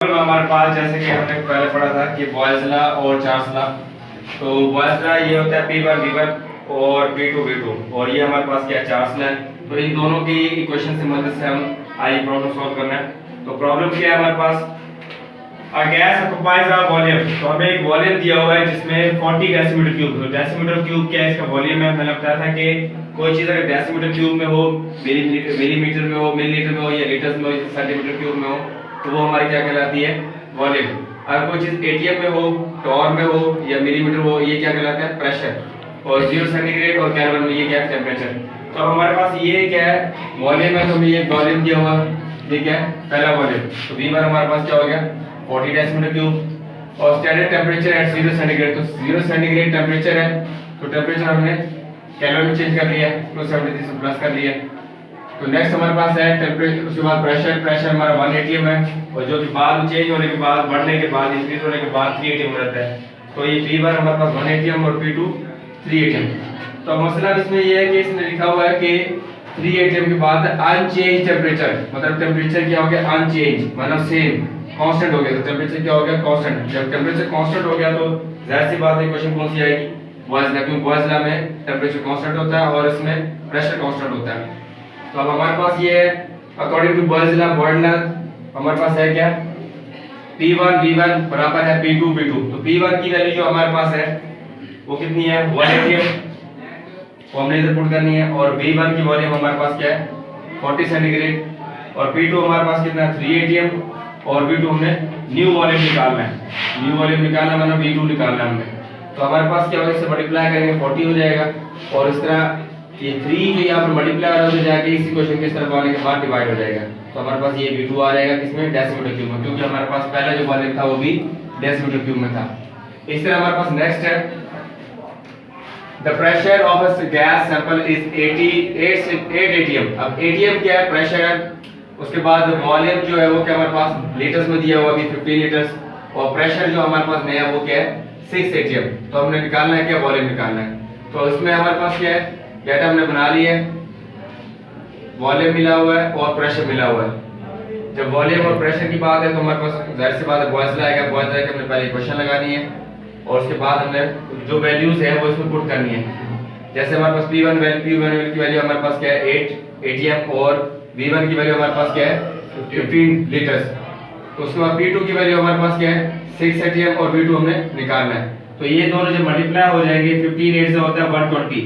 Problem है हमारे पास, जैसे कि हमने पहले पढ़ा था कि बॉयज लॉ और चार्ल्स लॉ। तो बॉयज लॉ ये होता है P1 V1 और P2 V2, और ये हमारे पास क्या है, चार्ल्स लॉ है। तो इन दोनों की इक्वेशन से मदद से हम आई प्रॉब्लम सॉल्व करना है। तो प्रॉब्लम क्या है हमारे पास, a gas occupies a volume. तो हमें एक वॉल्यूम दिया हुआ है जिसमें 40 डेसीमीटर क्यूब। तो डेसीमीटर क्यूब क्या है, इसका वॉल्यूम है। मैंने बताया था कि कोई चीज़ अगर डेसीमीटर क्यूब में हो, मिलीमीटर में हो, मिलीलीटर में हो या लीटर्स में हो, सेंटीमीटर क्यूब में हो, तो वो हमारी क्या कहलाती है, वॉल्यूम। अगर कोई चीज़ एटीएम में हो, टॉर में हो या मिलीमीटर हो, ये क्या कहलाता है, प्रेशर। और 0 सेंटीग्रेड और केल्विन में ये क्या है, टेम्परेचर। तो हमारे पास ये क्या है, वॉल्यूम है। तो हमें ये वॉल्यूम दिया हुआ, ये क्या है, पहला वॉल्यूम। तो V1 हमारे पास क्या हो गया, 40 डेसीमीटर क्यूब। और स्टैंडर्ड टेम्परेचर है 0 सेंटीग्रेड। तो 0 सेंटीग्रेड टेम्परेचर है, तो टेम्परेचर हमने केल्विन में चेंज कर लिया है, 273 से प्लस कर लिया। तो नेक्स्ट हमारे पास है टेम्परेचर, उसके बाद प्रेशर। प्रेशर हमारा 1 atm है, और जो कि बाद चेंज होने के बाद, बढ़ने के बाद, इंक्रीज होने के बाद 3 atm हो जाता है। तो ये P1 हमारे पास 1 atm और P2 3 atm। तो मसला इसमें ये है कि इसमें लिखा हुआ है कि 3 atm के बाद अनचेंज टेम्परेचर, मतलब टेम्परेचर क्या हो गया, अनचेंज मतलब सेम, कांस्टेंट हो गया। तो टेम्परेचर क्या हो गया, कांस्टेंट। जब टेम्परेचर कांस्टेंट हो गया तो जाहिर सी बात है क्वेश्चन कौन सी आएगी, बॉयज लॉ। क्योंकि बॉयज लॉ में टेम्परेचर कांस्टेंट होता है और इसमें प्रेशर कांस्टेंट होता है। तो अब हमारे पास ये है, according to boys law, boys law हमारे पास है क्या, P1 V1 बराबर है P2 V2। तो P1 की वैल्यू जो हमारे पास है वो कितनी है, 1 atm, वो हमने इधर पुट करनी है। और V1 की वॉल्यूम हमारे पास क्या है, 40 सेंटीग्रेड। और P2 हमारे पास कितना है, 3 atm। और V2 हमने न्यू वॉल्यूम निकालना है, न्यू वॉल्यूम निकालना मतलब V2 निकालना है हमने। तो हमारे पास क्या होगा, इससे मल्टीप्लाई करेंगे 40 हो जाएगा, और इस तरह ये 3 जो यहाँ पर मल्टीप्लाई हो रहा है जाके इसी क्वेश्चन के इस तरफ आने के बाद डिवाइड हो जाएगा। तो हमारे पास ये V2 आ जाएगा किसमें, डेसीमीटर क्यूब में, क्योंकि हमारे पास पहला जो वॉल्यूम था वो भी डेसीमीटर क्यूब में था। इस तरह हमारे पास नेक्स्ट है, the pressure of a gas sample is 8 atm। अब atm क्या है, प्रेशर है। उसके बाद वॉल्यूम जो है वो क्या हमारे पास लीटर्स में दिया हुआ, अभी 15 लीटर्स। और प्रेशर जो हमारे पास नया वो क्या है, 6 atm। तो हमने निकालना है क्या, वॉल्यूम निकालना है। तो इसमें हमारे पास क्या है, डेटा हमने बना लिया है, वॉल्यूम मिला हुआ है और प्रेशर मिला हुआ है। जब वॉल्यूम और प्रेशर की बात है तो हमारे पास जाहिर सी बात है बॉयज लॉ आएगा। बॉयज लॉ के हमने पहले इक्वेशन लगानी है, और उसके बाद हमने जो वैल्यूज है वो इसमें पुट करनी है। जैसे हमारे पास P1 की वैल्यू हमारे पास क्या है, 8 atm, और V1 की वैल्यू हमारे पास क्या है, 15 लीटर्स। तो उसके बाद P2 की वैल्यू हमारे पास क्या है, 6 atm, और V2 हमने निकालना है। तो ये दोनों जब मल्टीप्लाई हो जाएंगे, 15 8 से होता है 120,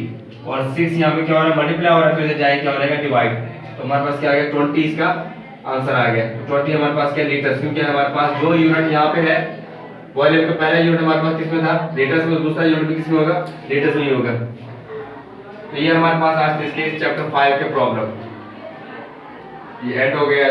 और 6 यहाँ पे क्या हो रहा है, मल्टीप्लाई हो रहा है, फिर जाए क्या हो जाएगा, डिवाइड। तो हमारे पास क्या आ गया, 20 इसका आंसर आ गया। तो 20 हमारे पास क्या, लीटर्स, क्योंकि हमारे पास जो यूनिट यहाँ पे है, वॉल्यूम का पहला यूनिट हमारे पास किसमें था, लीटर्स में, दूसरा यूनिट भी किसमें होगा, लीटर्स में ही होगा। तो ये हमारे पास आज इसके चैप्टर 5 के प्रॉब्लम ये एंड हो गया।